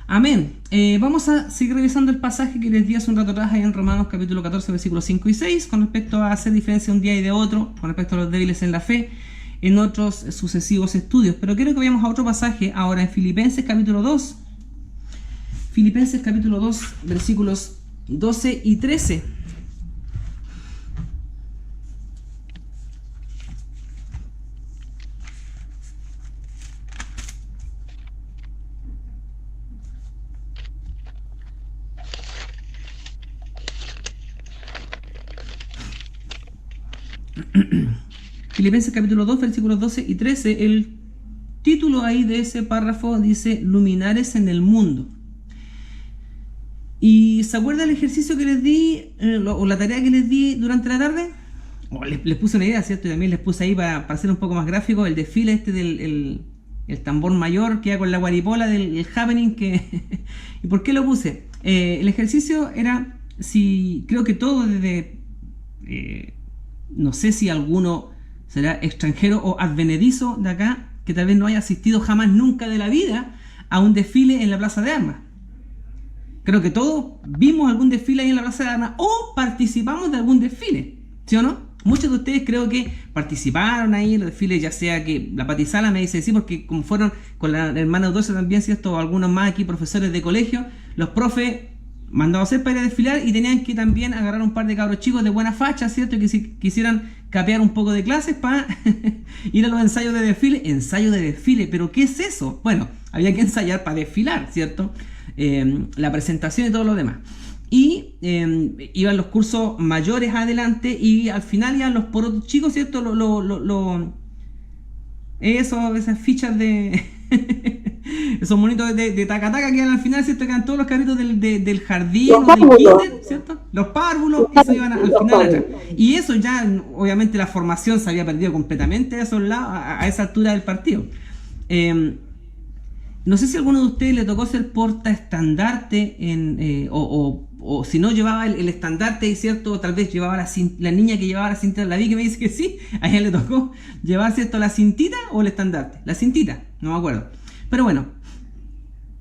Amén. Vamos a seguir revisando el pasaje que les di hace un rato atrás ahí en Romanos capítulo 14, versículos 5 y 6, con respecto a hacer diferencia de un día y de otro, con respecto a los débiles en la fe, en otros sucesivos estudios. Pero quiero que vayamos a otro pasaje ahora en Filipenses capítulo 2. Filipenses capítulo 2, versículos 12 y 13. Filipenses capítulo 2, versículos 12 y 13. El título ahí de ese párrafo dice luminares en el mundo. ¿Y se acuerda el ejercicio que les di, o la tarea que les di durante la tarde? Les puse una idea, ¿cierto? Y también les puse ahí para hacer un poco más gráfico el desfile este del el tambor mayor que iba con la guaripola del happening. ¿Y por qué lo puse? El ejercicio era, si creo que todo desde... no sé si alguno será extranjero o advenedizo de acá, que tal vez no haya asistido jamás nunca de la vida a un desfile en la Plaza de Armas. Creo que todos vimos algún desfile ahí en la Plaza de Armas o participamos de algún desfile, ¿sí o no? Muchos de ustedes creo que participaron ahí en los desfiles, ya sea que la Pati Sala me dice sí, porque como fueron con la hermana Eudorcia también, ¿cierto? O algunos más aquí, profesores de colegio, los profes mandados a hacer para ir a desfilar y tenían que también agarrar un par de cabros chicos de buena facha, ¿cierto? Que si quisieran capear un poco de clases para ir a los ensayos de desfile. Ensayo de desfile, ¿pero qué es eso? Bueno, había que ensayar para desfilar, ¿cierto? La presentación y todo lo demás. Y iban los cursos mayores adelante y al final iban los porotos chicos, ¿cierto? Esas fichas de... esos monitos de taca-taca que iban al final, ¿cierto? Que eran todos los carritos del jardín o del kinder, ¿cierto? Los párvulos, eso iban al final atrás. Y eso ya, obviamente, la formación se había perdido completamente a esos lados, a esa altura del partido. No sé si a alguno de ustedes le tocó ser portaestandarte o si no llevaba el estandarte, ¿cierto? Tal vez llevaba la niña que llevaba la cintita, la vi que me dice que sí, a ella le tocó llevar, ¿cierto? La cintita o el estandarte. La cintita, no me acuerdo. Pero bueno,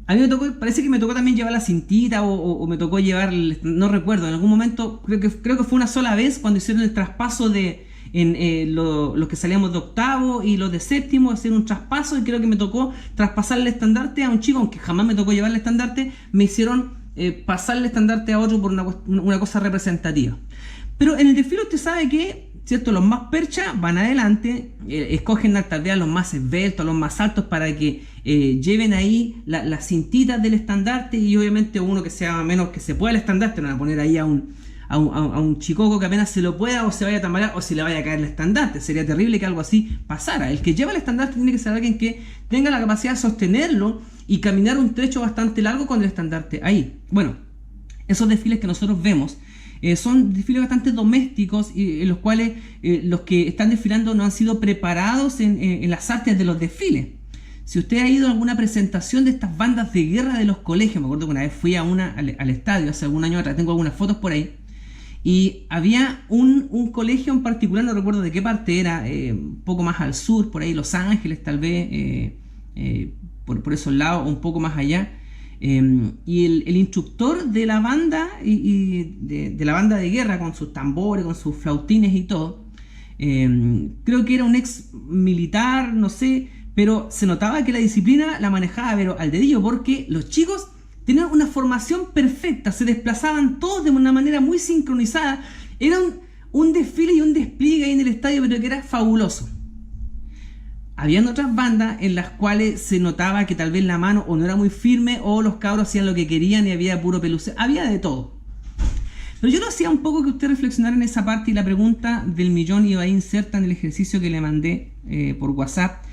a mí me tocó, parece que me tocó también llevar la cintita o me tocó llevar, no recuerdo, en algún momento, creo que fue una sola vez cuando hicieron el traspaso de los que salíamos de octavo y los de séptimo, hacer un traspaso y creo que me tocó traspasar el estandarte a un chico, aunque jamás me tocó llevar el estandarte, me hicieron pasar el estandarte a otro por una cosa representativa. Pero en el desfile usted sabe que, ¿cierto? Los más perchas van adelante, escogen tal vez a los más esbeltos, a los más altos para que lleven ahí las cintitas del estandarte y obviamente uno que sea menos que se pueda el estandarte, no van a poner ahí a un chicoco que apenas se lo pueda o se vaya a tambalear o se le vaya a caer el estandarte. Sería terrible que algo así pasara. El que lleva el estandarte tiene que ser alguien que tenga la capacidad de sostenerlo y caminar un trecho bastante largo con el estandarte ahí. Bueno, esos desfiles que nosotros vemos son desfiles bastante domésticos en los cuales los que están desfilando no han sido preparados en las artes de los desfiles. Si usted ha ido a alguna presentación de estas bandas de guerra de los colegios, me acuerdo que una vez fui a al estadio hace algún año atrás, tengo algunas fotos por ahí, y había un colegio en particular, no recuerdo de qué parte era, un poco más al sur, por ahí Los Ángeles tal vez, por esos lados, un poco más allá. Y el instructor de la banda de la banda de guerra con sus tambores, con sus flautines y todo, creo que era un ex militar, no sé, pero se notaba que la disciplina la manejaba pero al dedillo, porque los chicos tenían una formación perfecta, se desplazaban todos de una manera muy sincronizada. Era un desfile y un despliegue ahí en el estadio, pero que era fabuloso. Habían otras bandas en las cuales se notaba que tal vez la mano o no era muy firme o los cabros hacían lo que querían y había puro peluce. Había de todo. Pero yo lo hacía un poco que usted reflexionara en esa parte y la pregunta del millón iba a insertar en el ejercicio que le mandé por WhatsApp.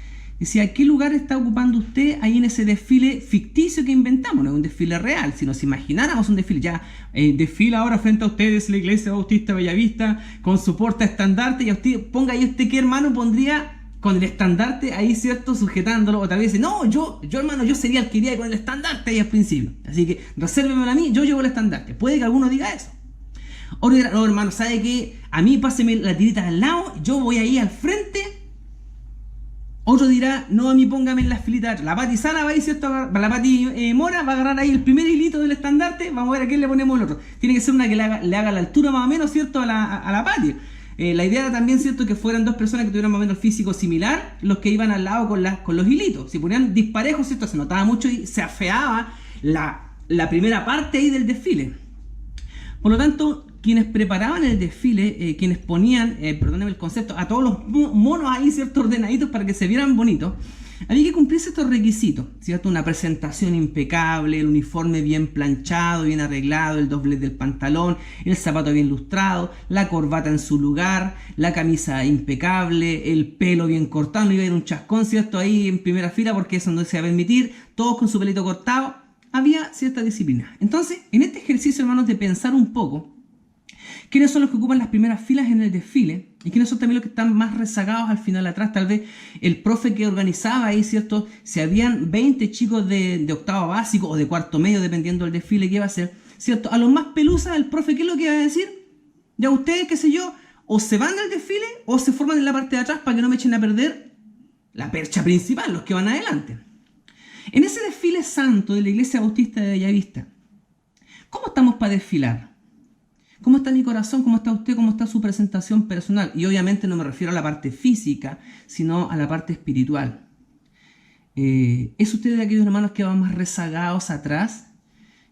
Decía, ¿qué lugar está ocupando usted ahí en ese desfile ficticio que inventamos? No es un desfile real. Si nos imagináramos un desfile, ya desfila ahora frente a ustedes la Iglesia Bautista Bellavista con su portaestandarte y a usted, ponga ahí usted qué hermano pondría con el estandarte ahí, ¿cierto? Sujetándolo, o tal vez dice, no, yo hermano, yo sería el que iría con el estandarte ahí al principio. Así que resérvemelo a mí, yo llevo el estandarte. Puede que alguno diga eso. O dirá, no, hermano, ¿sabe qué? A mí páseme la tirita al lado, yo voy ahí al frente Otro dirá, no, a mí póngame en las filitas. La Pati Sara va a ir, ¿cierto? La Pati Mora va a agarrar ahí el primer hilito del estandarte. Vamos a ver a quién le ponemos el otro. Tiene que ser una que le haga la altura más o menos, ¿cierto? A la Pati. La idea era también, ¿cierto? Que fueran dos personas que tuvieran más o menos el físico similar, los que iban al lado con los hilitos. Si ponían disparejos, ¿cierto? Se notaba mucho y se afeaba la primera parte ahí del desfile. Por lo tanto, quienes preparaban el desfile, quienes ponían, perdónenme el concepto, a todos los monos ahí, ¿cierto? Ordenaditos para que se vieran bonitos, había que cumplir estos requisitos, ¿cierto? Una presentación impecable, el uniforme bien planchado, bien arreglado, el doblez del pantalón, el zapato bien lustrado, la corbata en su lugar, la camisa impecable, el pelo bien cortado, no iba a ir un chascón, ¿cierto? Ahí en primera fila porque eso no se va a permitir, todos con su pelito cortado, había cierta disciplina. Entonces, en este ejercicio, hermanos, de pensar un poco, ¿quiénes son los que ocupan las primeras filas en el desfile? ¿Y quiénes son también los que están más rezagados al final atrás? Tal vez el profe que organizaba ahí, ¿cierto? Si habían 20 chicos de octavo básico o de cuarto medio, dependiendo del desfile que iba a ser, ¿cierto? A los más pelusas, el profe, ¿qué es lo que iba a decir? Ya ustedes, qué sé yo, o se van del desfile o se forman en la parte de atrás para que no me echen a perder la percha principal, los que van adelante. En ese desfile santo de la Iglesia Bautista de Bellavista, ¿cómo estamos para desfilar? ¿Cómo está mi corazón? ¿Cómo está usted? ¿Cómo está su presentación personal? Y obviamente no me refiero a la parte física, sino a la parte espiritual. ¿Es usted de aquellos hermanos que van más rezagados atrás?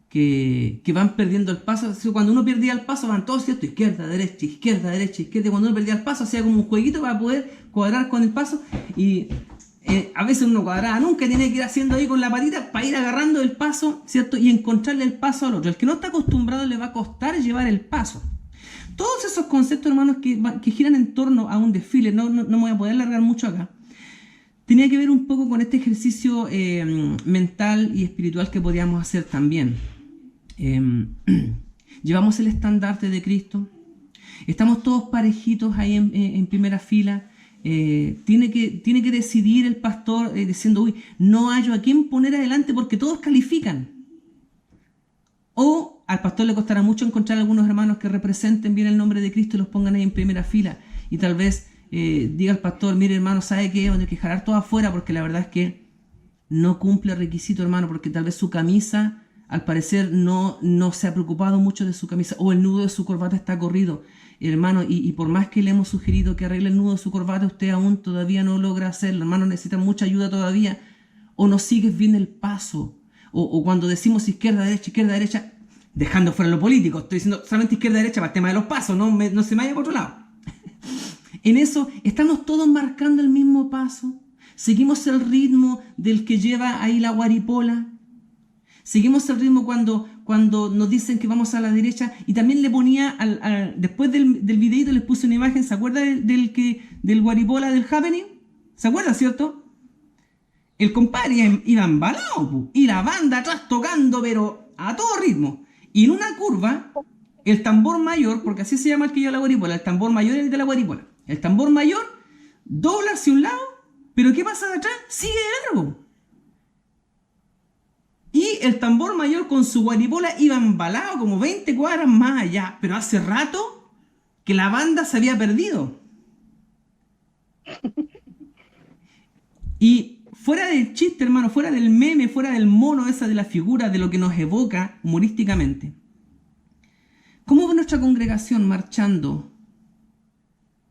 Que van perdiendo el paso. Cuando uno perdía el paso van todos, ¿cierto? Izquierda, derecha, izquierda, derecha, izquierda. Y cuando uno perdía el paso hacía como un jueguito para poder cuadrar con el paso. Y a veces uno cuadraba nunca, tiene que ir haciendo ahí con la patita para ir agarrando el paso, ¿cierto? Y encontrarle el paso al otro. El que no está acostumbrado le va a costar llevar el paso. Todos esos conceptos, hermanos, que giran en torno a un desfile, no me voy a poder alargar mucho acá, tenía que ver un poco con este ejercicio mental y espiritual que podíamos hacer también. Llevamos el estandarte de Cristo, estamos todos parejitos ahí en primera fila. Tiene que decidir el pastor diciendo, uy, no hallo a quién poner adelante porque todos califican. O al pastor le costará mucho encontrar algunos hermanos que representen bien el nombre de Cristo y los pongan ahí en primera fila. Y tal vez diga al pastor, mire hermano, ¿sabe qué? Vamos a dejar todo afuera porque la verdad es que no cumple el requisito, hermano, porque tal vez su camisa, al parecer, no se ha preocupado mucho de su camisa, o el nudo de su corbata está corrido. Hermano, y por más que le hemos sugerido que arregle el nudo de su corbata, usted aún todavía no logra hacerlo. Hermano, necesita mucha ayuda todavía. O no sigues bien el paso. O cuando decimos izquierda, derecha, dejando fuera lo político. Estoy diciendo solamente izquierda, derecha para el tema de los pasos. No se me vaya por otro lado. En eso, estamos todos marcando el mismo paso. Seguimos el ritmo del que lleva ahí la guaripola. Seguimos el ritmo cuando nos dicen que vamos a la derecha. Y también le ponía, después del videito les puse una imagen, ¿se acuerda del guaripola del happening? ¿Se acuerda, cierto? El compadre iba embalado, y la banda atrás tocando, pero a todo ritmo. Y en una curva, el tambor mayor, porque así se llama el que lleva la guaripola, el tambor mayor es el de la guaripola. El tambor mayor dobla hacia un lado, pero ¿qué pasa de atrás? Sigue de largo. Y el tambor mayor con su guaripola iba embalado como 20 cuadras más allá. Pero hace rato que la banda se había perdido. Y fuera del chiste, hermano, fuera del meme, fuera del mono esa de la figura, de lo que nos evoca humorísticamente, ¿cómo va nuestra congregación marchando?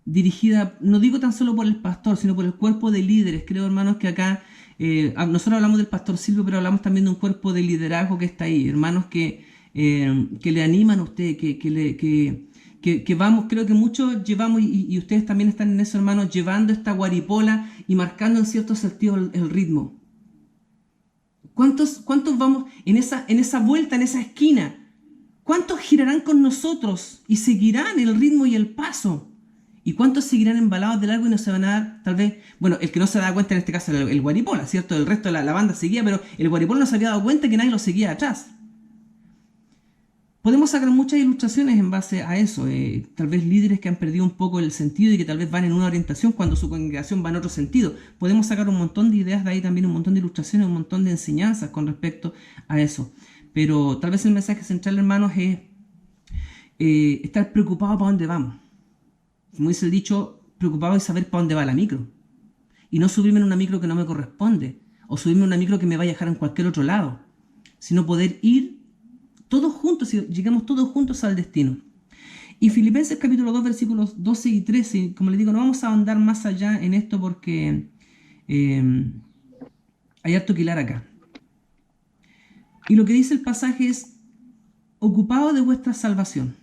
Dirigida, no digo tan solo por el pastor, sino por el cuerpo de líderes. Creo, hermanos, que acá nosotros hablamos del pastor Silvio, pero hablamos también de un cuerpo de liderazgo que está ahí. Hermanos que le animan a usted, que vamos, creo que muchos llevamos, y ustedes también están en eso, hermanos, llevando esta guaripola y marcando en cierto sentido el ritmo. ¿Cuántos vamos en esa vuelta, en esa esquina? ¿Cuántos girarán con nosotros y seguirán el ritmo y el paso? ¿Y cuántos seguirán embalados de largo y no se van a dar, tal vez? Bueno, el que no se da cuenta en este caso era el guaripola, ¿cierto? El resto de la banda seguía, pero el guaripola no se había dado cuenta que nadie lo seguía atrás. Podemos sacar muchas ilustraciones en base a eso. Tal vez líderes que han perdido un poco el sentido y que tal vez van en una orientación cuando su congregación va en otro sentido. Podemos sacar un montón de ideas de ahí también, un montón de ilustraciones, un montón de enseñanzas con respecto a eso. Pero tal vez el mensaje central, hermanos, es estar preocupado para dónde vamos. Como dice el dicho, preocupado de saber para dónde va la micro. y no subirme en una micro que no me corresponde, o subirme en una micro que me vaya a dejar en cualquier otro lado, sino poder ir todos juntos y lleguemos todos juntos al destino. Y Filipenses capítulo 2, versículos 12 y 13, como les digo, no vamos a andar más allá en esto porque hay harto que hilar acá. Y lo que dice el pasaje es, ocupado de vuestra salvación.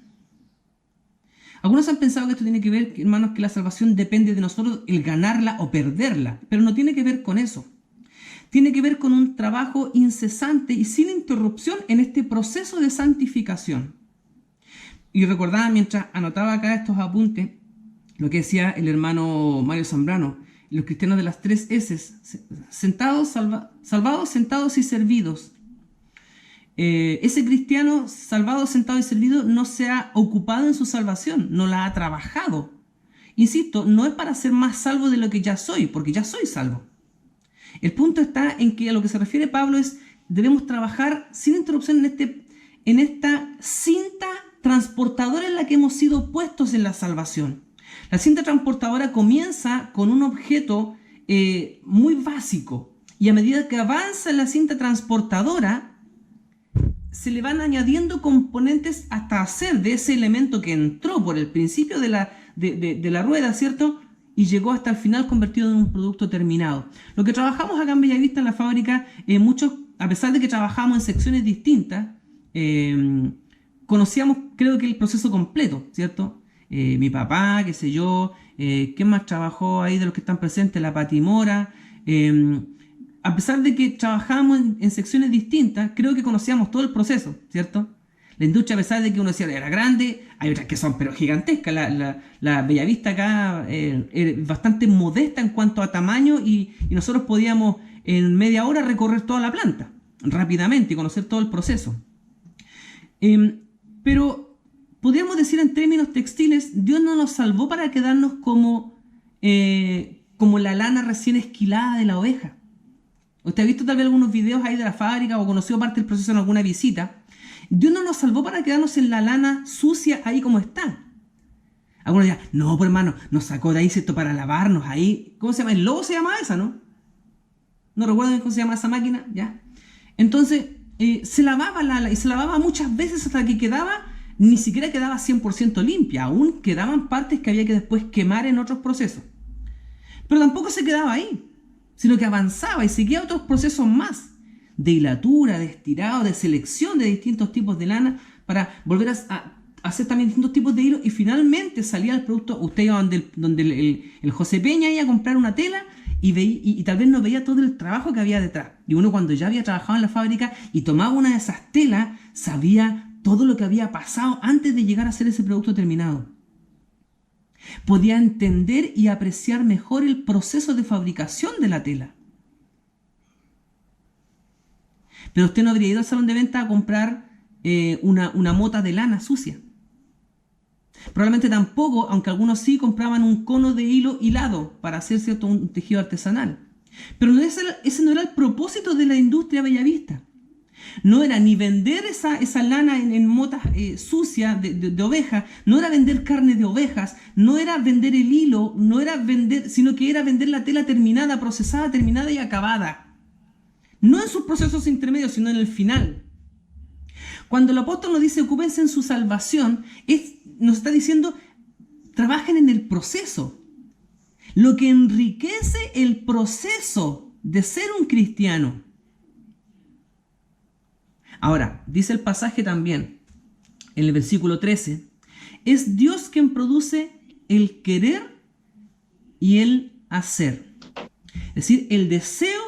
Algunos han pensado que esto tiene que ver, hermanos, que la salvación depende de nosotros, el ganarla o perderla, pero no tiene que ver con eso. Tiene que ver con un trabajo incesante y sin interrupción en este proceso de santificación. Y recordaba mientras anotaba acá estos apuntes, lo que decía el hermano Mario Zambrano, los cristianos de las 3 S, sentados, salvados, sentados y servidos. Ese cristiano salvado, sentado y servido no se ha ocupado en su salvación, no la ha trabajado. Insisto, no es para ser más salvo de lo que ya soy, porque ya soy salvo. El punto está en que a lo que se refiere Pablo es, debemos trabajar sin interrupción en esta cinta transportadora en la que hemos sido puestos en la salvación. La cinta transportadora comienza con un objeto muy básico, y a medida que avanza en la cinta transportadora, se le van añadiendo componentes hasta hacer de ese elemento que entró por el principio de la rueda, ¿cierto? Y llegó hasta el final convertido en un producto terminado. Lo que trabajamos acá en Bellavista, en la fábrica, muchos, a pesar de que trabajamos en secciones distintas, conocíamos, creo que el proceso completo, ¿cierto? Mi papá, qué sé yo, ¿quién más trabajó ahí de los que están presentes? La Pati Mora. A pesar de que trabajábamos en secciones distintas, creo que conocíamos todo el proceso, ¿cierto? La industria, a pesar de que uno decía era grande, hay otras que son pero gigantescas. La Bellavista acá es bastante modesta en cuanto a tamaño y nosotros podíamos en media hora recorrer toda la planta rápidamente y conocer todo el proceso. Pero podríamos decir en términos textiles, Dios no nos salvó para quedarnos como la lana recién esquilada de la oveja. Usted ha visto tal vez algunos videos ahí de la fábrica o conocido parte del proceso en alguna visita. Dios no nos salvó para quedarnos en la lana sucia ahí como está. Algunos dirán, no, pues hermano, nos sacó de ahí, ¿cierto? Para lavarnos ahí. ¿Cómo se llama? El lobo se llama esa, ¿no? No recuerdo cómo se llama esa máquina, ¿ya? Entonces, se lavaba y se lavaba muchas veces hasta que ni siquiera quedaba 100% limpia. Aún quedaban partes que había que después quemar en otros procesos. Pero tampoco se quedaba ahí, sino que avanzaba y seguía otros procesos más de hilatura, de estirado, de selección de distintos tipos de lana para volver a hacer también distintos tipos de hilo y finalmente salía el producto. Usted iba donde el José Peña iba a comprar una tela y tal vez no veía todo el trabajo que había detrás. Y uno cuando ya había trabajado en la fábrica y tomaba una de esas telas, sabía todo lo que había pasado antes de llegar a hacer ese producto terminado. Podía entender y apreciar mejor el proceso de fabricación de la tela. Pero usted no habría ido al salón de venta a comprar una mota de lana sucia. Probablemente tampoco, aunque algunos sí compraban un cono de hilo hilado para hacer cierto un tejido artesanal. Pero ese no era el propósito de la industria bellavista. No era ni vender esa lana en motas sucias de oveja, no era vender carne de ovejas, no era vender el hilo, sino que era vender la tela terminada, procesada, terminada y acabada. No en sus procesos intermedios, sino en el final. Cuando el apóstol nos dice ocúpense en su salvación, nos está diciendo trabajen en el proceso. Lo que enriquece el proceso de ser un cristiano. Ahora, dice el pasaje también, en el versículo 13, es Dios quien produce el querer y el hacer. Es decir, el deseo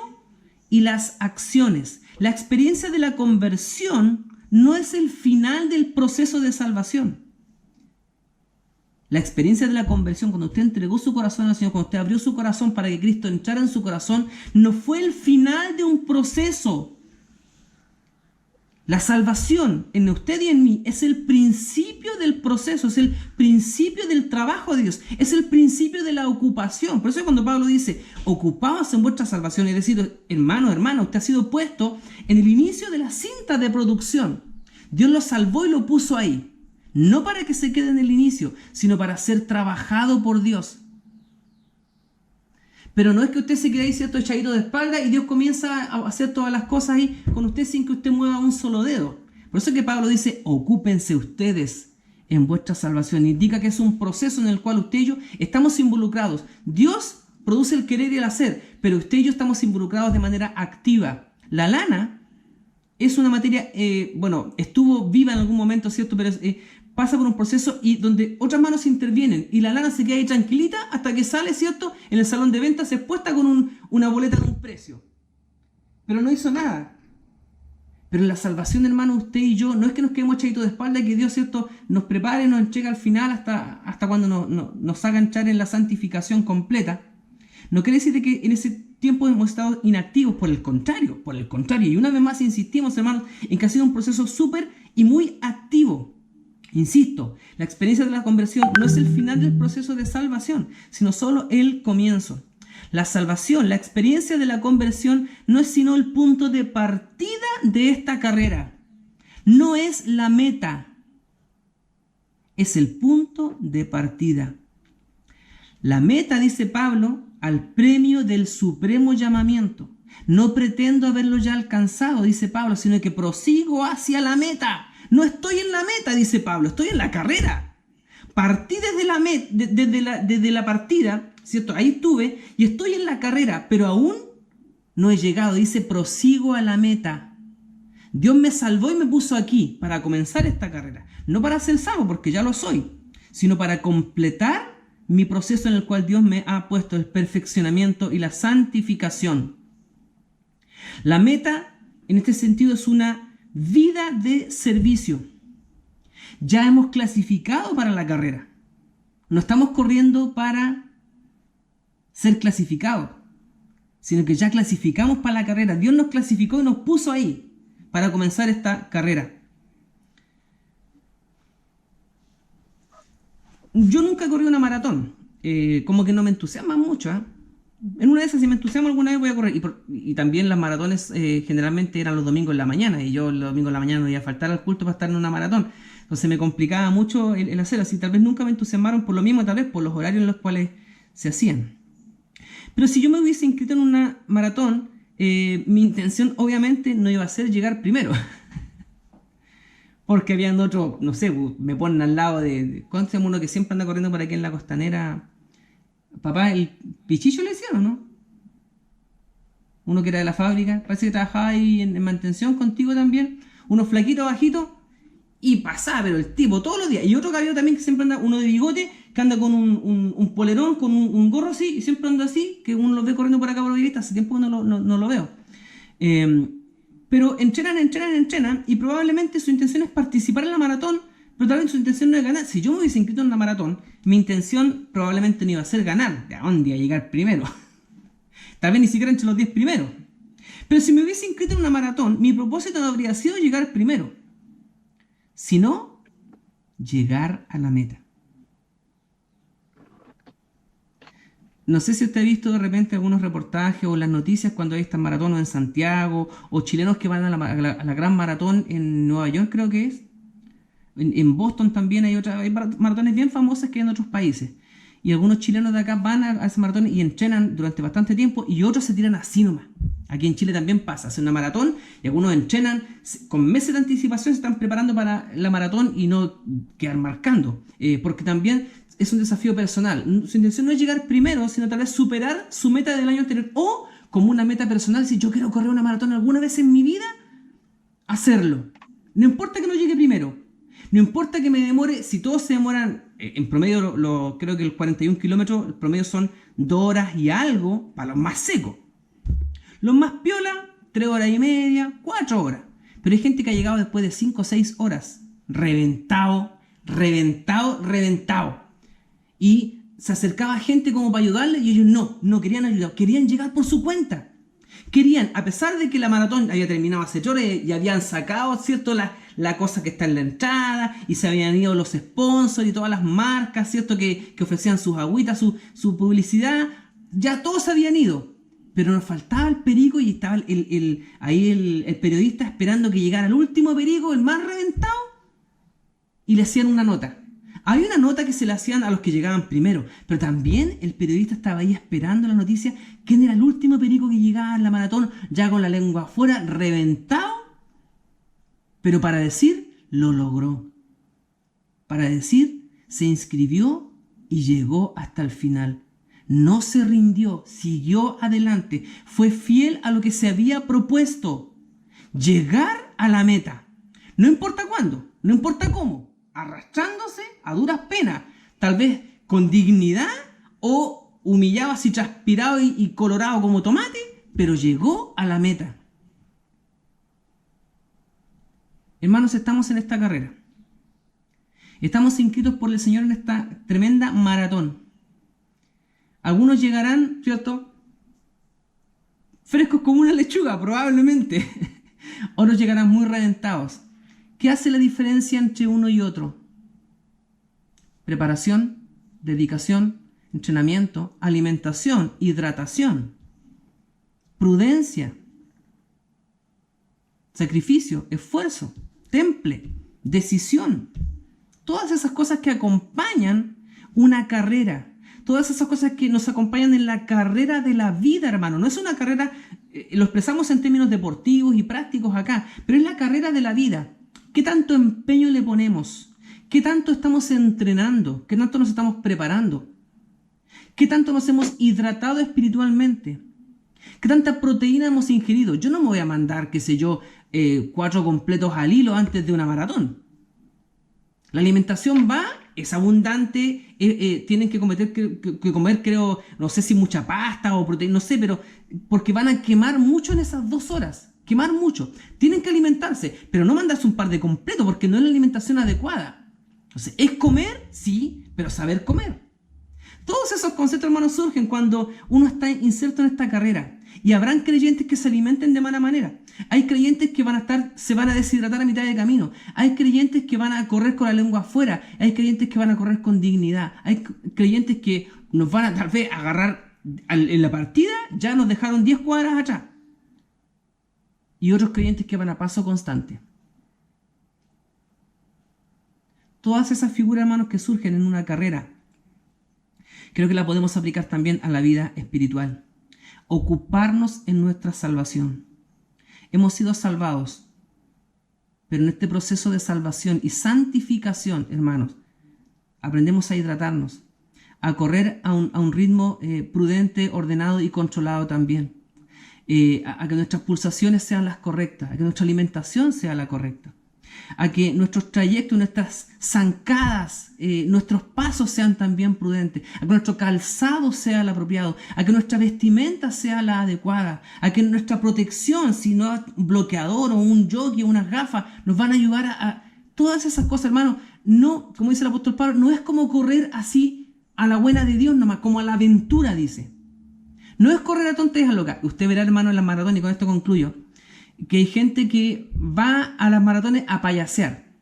y las acciones. La experiencia de la conversión no es el final del proceso de salvación. La experiencia de la conversión, cuando usted entregó su corazón al Señor, cuando usted abrió su corazón para que Cristo entrara en su corazón, no fue el final de un proceso. La salvación en usted y en mí es el principio del proceso, es el principio del trabajo de Dios, es el principio de la ocupación. Por eso cuando Pablo dice, ocupaos en vuestra salvación, es decir, hermano, usted ha sido puesto en el inicio de la cinta de producción. Dios lo salvó y lo puso ahí, no para que se quede en el inicio, sino para ser trabajado por Dios. Pero no es que usted se quede ahí, ¿cierto?, echadito de espalda y Dios comienza a hacer todas las cosas ahí con usted sin que usted mueva un solo dedo. Por eso es que Pablo dice, ocúpense ustedes en vuestra salvación. Indica que es un proceso en el cual usted y yo estamos involucrados. Dios produce el querer y el hacer, pero usted y yo estamos involucrados de manera activa. La lana es una materia, estuvo viva en algún momento, ¿cierto?, pero pasa por un proceso y donde otras manos intervienen y la lana se queda ahí tranquilita hasta que sale, ¿cierto?, en el salón de ventas expuesta con una boleta de un precio. Pero no hizo nada. Pero en la salvación, hermano, usted y yo, no es que nos quedemos echaditos de espalda y que Dios, ¿cierto?, nos prepare, nos entregue al final hasta cuando nos haga entrar en la santificación completa. No quiere decir que en ese tiempo hemos estado inactivos, por el contrario. Y una vez más insistimos, hermanos, en que ha sido un proceso súper y muy activo. Insisto, la experiencia de la conversión no es el final del proceso de salvación, sino solo el comienzo. La salvación, la experiencia de la conversión no es sino el punto de partida de esta carrera. No es la meta, es el punto de partida. La meta, dice Pablo, al premio del supremo llamamiento. No pretendo haberlo ya alcanzado, dice Pablo, sino que prosigo hacia la meta. No estoy en la meta, dice Pablo, estoy en la carrera. Partí desde la partida, ¿cierto? Ahí estuve y estoy en la carrera, pero aún no he llegado. Dice, prosigo a la meta. Dios me salvó y me puso aquí para comenzar esta carrera. No para ser salvo, porque ya lo soy, sino para completar mi proceso en el cual Dios me ha puesto el perfeccionamiento y la santificación. La meta, en este sentido, es una vida de servicio. Ya hemos clasificado para la carrera. No estamos corriendo para ser clasificados, sino que ya clasificamos para la carrera. Dios nos clasificó y nos puso ahí para comenzar esta carrera. Yo nunca corrí una maratón. Como que no me entusiasma mucho, ¿eh? En una de esas, si me entusiasmo alguna vez, voy a correr. Y también las maratones generalmente eran los domingos en la mañana. Y yo los domingos en la mañana no iba a faltar al culto para estar en una maratón. Entonces me complicaba mucho el hacerlo. Así tal vez nunca me entusiasmaron por lo mismo, tal vez por los horarios en los cuales se hacían. Pero si yo me hubiese inscrito en una maratón, mi intención obviamente no iba a ser llegar primero. Porque habían otros, no sé, me ponen al lado ¿cuánto se llama uno que siempre anda corriendo por aquí en la costanera? Papá, el Pichicho le decían, ¿no? Uno que era de la fábrica, parece que trabajaba ahí en mantención contigo también. Uno flaquito, bajito, y pasaba, pero el tipo todos los días. Y otro caballero también que siempre anda, uno de bigote, que anda con un polerón, con un gorro así, y siempre anda así, que uno lo ve corriendo por acá por Vivista. Hace tiempo que no lo veo. Pero entrenan, y probablemente su intención es participar en la maratón, pero tal vez su intención no es ganar. Si yo me hubiese inscrito en una maratón, mi intención probablemente no iba a ser ganar. ¿De dónde iba a llegar primero? Tal vez ni siquiera entre los 10 primeros. Pero si me hubiese inscrito en una maratón, mi propósito no habría sido llegar primero, sino llegar a la meta. No sé si usted ha visto de repente algunos reportajes o las noticias cuando hay estas maratones en Santiago, o chilenos que van a la gran maratón en Nueva York, creo que es. En Boston también hay maratones bien famosas que hay en otros países. Y algunos chilenos de acá van a ese maratón y entrenan durante bastante tiempo, y otros se tiran así nomás. Aquí en Chile también pasa, hacen una maratón y algunos entrenan con meses de anticipación, se están preparando para la maratón y no quedar marcando. Porque también es un desafío personal. Su intención no es llegar primero, sino tal vez superar su meta del año anterior, o como una meta personal, si yo quiero correr una maratón alguna vez en mi vida, hacerlo. No importa que no llegue primero. No importa que me demore, si todos se demoran, en promedio creo que el 41 kilómetros, el promedio son 2 horas y algo para los más secos. Los más piola, 3 horas y media, 4 horas. Pero hay gente que ha llegado después de 5 o 6 horas, reventado. Y se acercaba gente como para ayudarle y ellos no querían ayudar, querían llegar por su cuenta. Querían, a pesar de que la maratón había terminado hace 8 horas y habían sacado, ¿cierto?, la cosa que está en la entrada, y se habían ido los sponsors y todas las marcas, ¿cierto?, que ofrecían sus agüitas, su publicidad, ya todos se habían ido. Pero nos faltaba el perico y estaba ahí el periodista esperando que llegara el último perico, el más reventado, y le hacían una nota. Hay una nota que se le hacían a los que llegaban primero, pero también el periodista estaba ahí esperando la noticia, quién era el último perico que llegaba en la maratón, ya con la lengua afuera, reventado, pero para decir, lo logró. Para decir, se inscribió y llegó hasta el final. No se rindió, siguió adelante, fue fiel a lo que se había propuesto. Llegar a la meta. No importa cuándo, no importa cómo, arrastrándose a duras penas, tal vez con dignidad o humillado así transpirado y colorado como tomate, pero llegó a la meta. Hermanos, estamos en esta carrera. Estamos inscritos por el Señor en esta tremenda maratón. Algunos llegarán, ¿cierto?, frescos como una lechuga, probablemente. Otros llegarán muy reventados. ¿Qué hace la diferencia entre uno y otro? Preparación, dedicación, entrenamiento, alimentación, hidratación, prudencia, sacrificio, esfuerzo, temple, decisión. Todas esas cosas que acompañan una carrera. Todas esas cosas que nos acompañan en la carrera de la vida, hermano. No es una carrera, lo expresamos en términos deportivos y prácticos acá, pero es la carrera de la vida. ¿Qué tanto empeño le ponemos? ¿Qué tanto estamos entrenando? ¿Qué tanto nos estamos preparando? ¿Qué tanto nos hemos hidratado espiritualmente? ¿Qué tanta proteína hemos ingerido? Yo no me voy a mandar, 4 completos al hilo antes de una maratón. La alimentación es abundante, tienen que comer, creo, no sé si mucha pasta o proteína, no sé, pero porque van a quemar mucho en esas 2 horas. Quemar mucho. Tienen que alimentarse, pero no mandarse un par de completos porque no es la alimentación adecuada. Entonces, ¿es comer? Sí, pero saber comer. Todos esos conceptos, hermanos, surgen cuando uno está inserto en esta carrera. Y habrán creyentes que se alimenten de mala manera. Hay creyentes que se van a deshidratar a mitad de camino. Hay creyentes que van a correr con la lengua afuera. Hay creyentes que van a correr con dignidad. Hay creyentes que nos van a tal vez agarrar en la partida, ya nos dejaron 10 cuadras atrás. Y otros creyentes que van a paso constante. Todas esas figuras, hermanos, que surgen en una carrera, creo que la podemos aplicar también a la vida espiritual. Ocuparnos en nuestra salvación. Hemos sido salvados, pero en este proceso de salvación y santificación, hermanos, aprendemos a hidratarnos, a correr a un ritmo prudente, ordenado y controlado también. A que nuestras pulsaciones sean las correctas, a que nuestra alimentación sea la correcta, a que nuestros trayectos, nuestras zancadas, nuestros pasos sean también prudentes, a que nuestro calzado sea el apropiado, a que nuestra vestimenta sea la adecuada, a que nuestra protección, si no es un bloqueador o un jockey o unas gafas, nos van a ayudar a todas esas cosas, hermano. No, como dice el apóstol Pablo, no es como correr así a la buena de Dios nomás, como a la aventura, dice. No es correr a tonterías locas. Usted verá, hermano, en las maratones, y con esto concluyo, que hay gente que va a las maratones a payasear.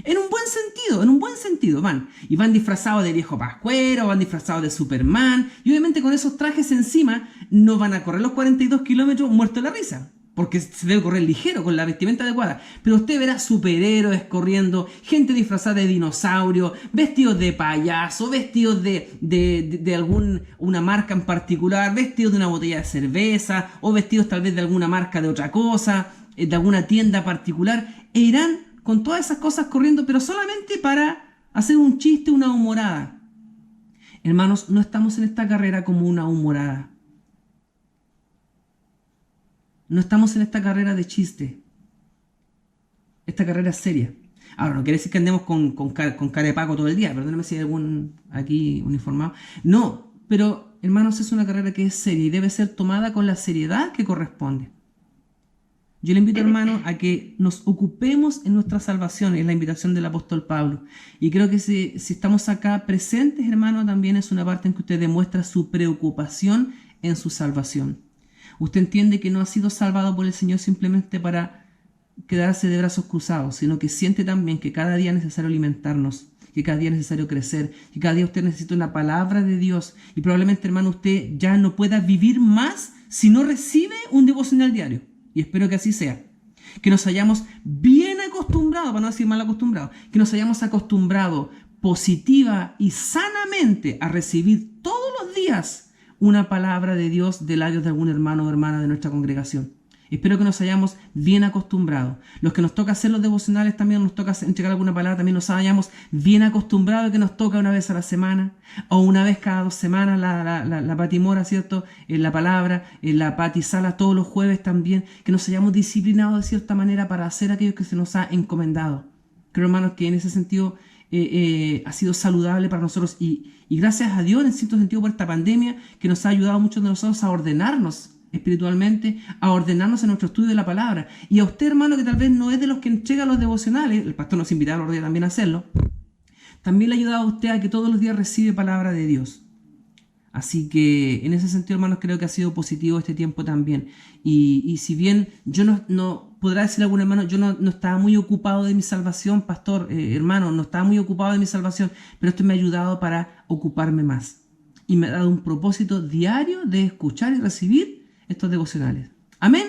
En un buen sentido van. Y van disfrazados de viejo pascuero, van disfrazados de Superman. Y obviamente con esos trajes encima no van a correr los 42 kilómetros muertos de la risa. Porque se debe correr ligero, con la vestimenta adecuada. Pero usted verá superhéroes corriendo, gente disfrazada de dinosaurio, vestidos de payaso, vestidos de alguna marca en particular, vestidos de una botella de cerveza, o vestidos tal vez de alguna marca de otra cosa, de alguna tienda particular, e irán con todas esas cosas corriendo, pero solamente para hacer un chiste, una humorada. Hermanos, no estamos en esta carrera como una humorada. No estamos en esta carrera de chiste. Esta carrera es seria. Ahora, no quiere decir que andemos con cara de Paco todo el día. Perdóname si hay algún aquí uniformado. No, pero hermanos, es una carrera que es seria y debe ser tomada con la seriedad que corresponde. Yo le invito, hermano, a que nos ocupemos en nuestra salvación. Es la invitación del apóstol Pablo. Y creo que si estamos acá presentes, hermano, también es una parte en que usted demuestra su preocupación en su salvación. Usted entiende que no ha sido salvado por el Señor simplemente para quedarse de brazos cruzados, sino que siente también que cada día es necesario alimentarnos, que cada día es necesario crecer, que cada día usted necesita una palabra de Dios. Y probablemente, hermano, usted ya no pueda vivir más si no recibe un devocional diario. Y espero que así sea. Que nos hayamos bien acostumbrado, para no decir mal acostumbrado, que nos hayamos acostumbrado positiva y sanamente a recibir todos los días una palabra de Dios de labios de algún hermano o hermana de nuestra congregación. Espero que nos hayamos bien acostumbrados. Los que nos toca hacer los devocionales, también nos toca entregar alguna palabra, también nos hayamos bien acostumbrados a que nos toca una vez a la semana o una vez cada 2 semanas la Patimora, ¿cierto? La palabra, la Patisala todos los jueves también, que nos hayamos disciplinado de cierta manera para hacer aquello que se nos ha encomendado. Creo, hermanos, que en ese sentido ha sido saludable para nosotros y gracias a Dios, en cierto sentido, por esta pandemia que nos ha ayudado a muchos de nosotros a ordenarnos espiritualmente, a ordenarnos en nuestro estudio de la palabra. Y a usted, hermano, que tal vez no es de los que entrega los devocionales, el pastor nos invitaba los días también a hacerlo, también le ha ayudado a usted a que todos los días recibe palabra de Dios. Así que en ese sentido, hermanos, creo que ha sido positivo este tiempo también. Y si bien yo no podrá decir algún hermano, yo no estaba muy ocupado de mi salvación, pastor, hermano, no estaba muy ocupado de mi salvación, pero esto me ha ayudado para ocuparme más. Y me ha dado un propósito diario de escuchar y recibir estos devocionales. Amén.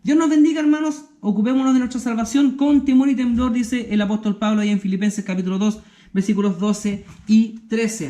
Dios nos bendiga, hermanos. Ocupémonos de nuestra salvación con temor y temblor, dice el apóstol Pablo ahí en Filipenses capítulo 2, versículos 12 y 13.